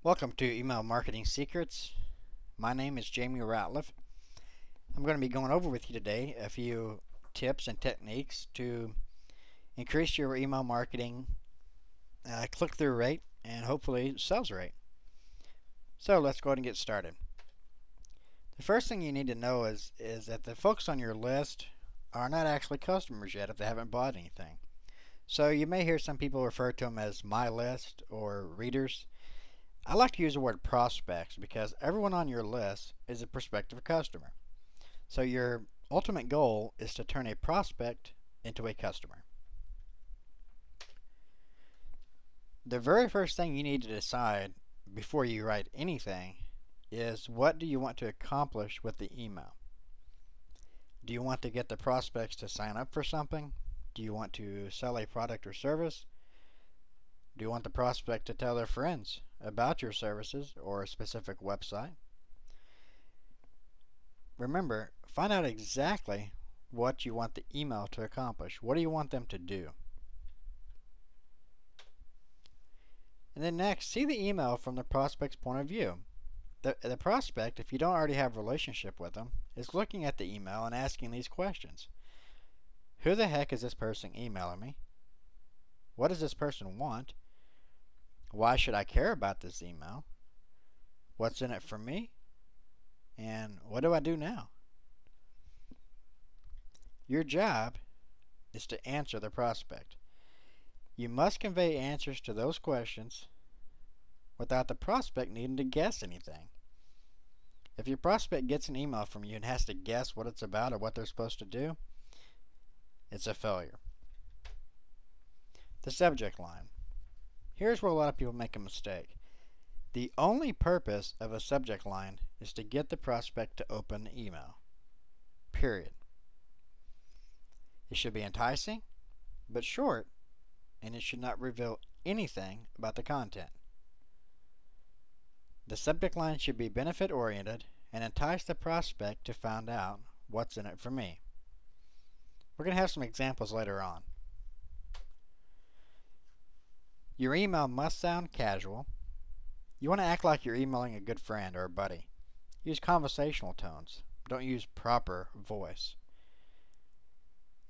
Welcome to Email Marketing Secrets. My name is Jamie Ratliff. I'm going to be going over with you today a few tips and techniques to increase your email marketing click-through rate and hopefully sales rate. So let's go ahead and get started. The first thing you need to know is that the folks on your list are not actually customers yet if they haven't bought anything. So you may hear some people refer to them as my list or readers. I like to use the word prospects because everyone on your list is a prospective customer. So your ultimate goal is to turn a prospect into a customer. The very first thing you need to decide before you write anything is what do you want to accomplish with the email? Do you want to get the prospects to sign up for something? Do you want to sell a product or service? Do you want the prospect to tell their friends about your services or a specific website? Remember, find out exactly what you want the email to accomplish. What do you want them to do? And then next, see the email from the prospect's point of view. The prospect, if you don't already have a relationship with them, is looking at the email and asking these questions. Who the heck is this person emailing me? What does this person want? Why should I care about this email? What's in it for me? And what do I do now? Your job is to answer the prospect. You must convey answers to those questions without the prospect needing to guess anything. If your prospect gets an email from you and has to guess what it's about or what they're supposed to do, it's a failure. The subject line. Here's where a lot of people make a mistake. The only purpose of a subject line is to get the prospect to open the email. Period. It should be enticing, but short, and it should not reveal anything about the content. The subject line should be benefit-oriented and entice the prospect to find out what's in it for me. We're going to have some examples later on. Your email must sound casual. You want to act like you're emailing a good friend or a buddy. Use conversational tones. Don't use proper voice.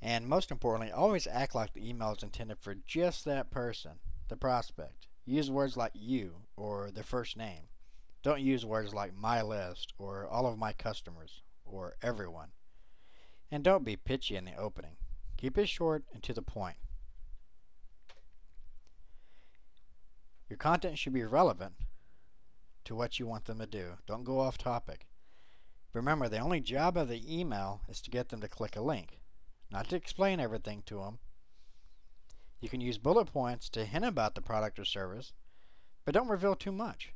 And most importantly, always act like the email is intended for just that person, the prospect. Use words like you or their first name. Don't use words like my list or all of my customers or everyone. And don't be pitchy in the opening. Keep it short and to the point. Your content should be relevant to what you want them to do. Don't go off topic. Remember, the only job of the email is to get them to click a link, not to explain everything to them. You can use bullet points to hint about the product or service, but don't reveal too much.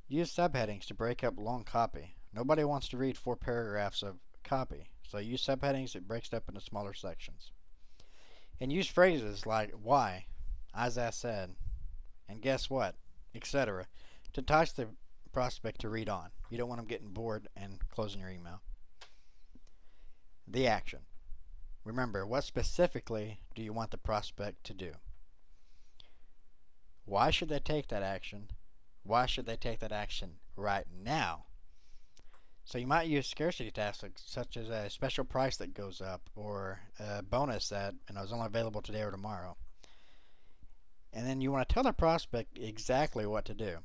Use subheadings to break up long copy. Nobody wants to read 4 paragraphs of copy, so use subheadings that breaks it up into smaller sections. And use phrases like why, as I said, and guess what, etc. to entice the prospect to read on. You don't want them getting bored and closing your email. The action. Remember, what specifically do you want the prospect to do? Why should they take that action? Why should they take that action right now? So you might use scarcity tactics such as a special price that goes up or a bonus that is only available today or tomorrow. And then you want to tell the prospect exactly what to do.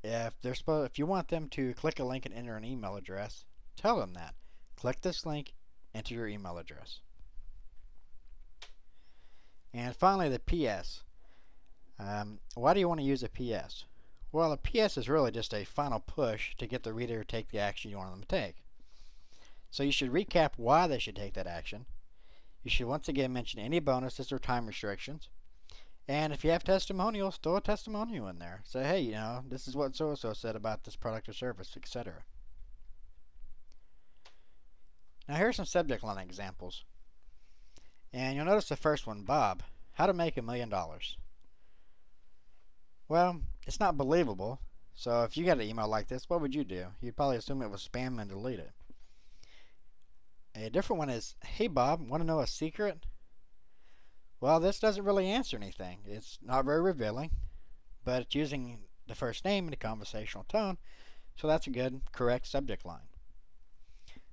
If you want them to click a link and enter an email address, tell them that. Click this link, enter your email address. And finally, the PS. Why do you want to use a PS? Well, a PS is really just a final push to get the reader to take the action you want them to take. So you should recap why they should take that action. You should once again mention any bonuses or time restrictions. And if you have testimonials, throw a testimonial in there. Say, hey, this is what so-and-so said about this product or service, etc. Now here are some subject line examples. And you'll notice the first one, Bob, how to make $1 million. Well, it's not believable. So if you got an email like this, what would you do? You'd probably assume it was spam and delete it. A different one is, hey Bob, want to know a secret? Well, this doesn't really answer anything. It's not very revealing, but it's using the first name in a conversational tone, so that's a good, correct subject line.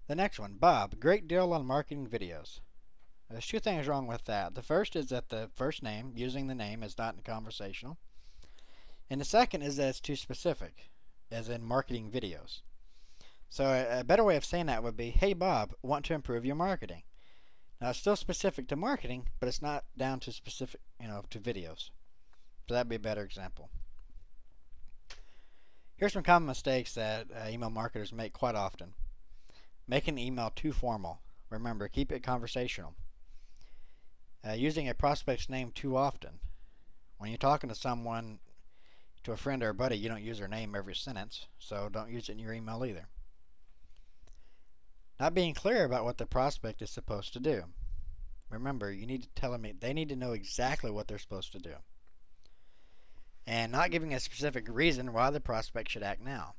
The next one, Bob, great deal on marketing videos. There's two things wrong with that. The first is that the first name, using the name, is not in conversational. And the second is that it's too specific, as in marketing videos. So a better way of saying that would be, hey Bob, want to improve your marketing. Now it's still specific to marketing, but it's not down to specific, to videos. So that'd be a better example. Here's some common mistakes that email marketers make quite often. Making the email too formal. Remember, keep it conversational. Using a prospect's name too often. When you're talking to someone, to a friend or a buddy, you don't use their name every sentence, so don't use it in your email either. Not being clear about what the prospect is supposed to do. Remember, you need to tell them they need to know exactly what they're supposed to do. And not giving a specific reason why the prospect should act now.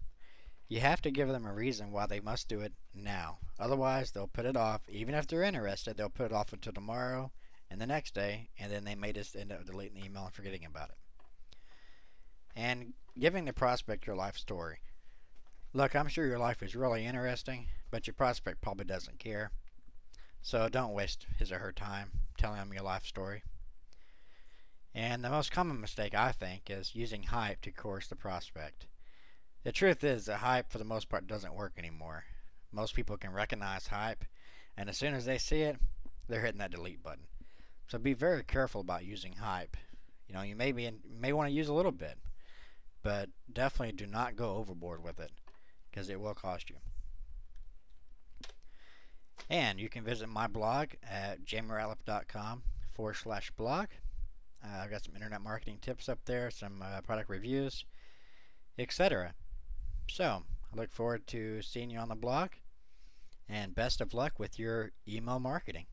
You have to give them a reason why they must do it now. Otherwise, they'll put it off. Even if they're interested, they'll put it off until tomorrow and the next day, and then they may just end up deleting the email and forgetting about it. And giving the prospect your life story. Look, I'm sure your life is really interesting, but your prospect probably doesn't care. So don't waste his or her time telling them your life story. And the most common mistake, I think, is using hype to coerce the prospect. The truth is that hype, for the most part, doesn't work anymore. Most people can recognize hype, and as soon as they see it, they're hitting that delete button. So be very careful about using hype. You may want to use a little bit, but definitely do not go overboard with it, because it will cost you. And you can visit my blog at jaymoreratliff.com/blog. I've got some internet marketing tips up there, some product reviews, etc. So, I look forward to seeing you on the blog, and best of luck with your email marketing.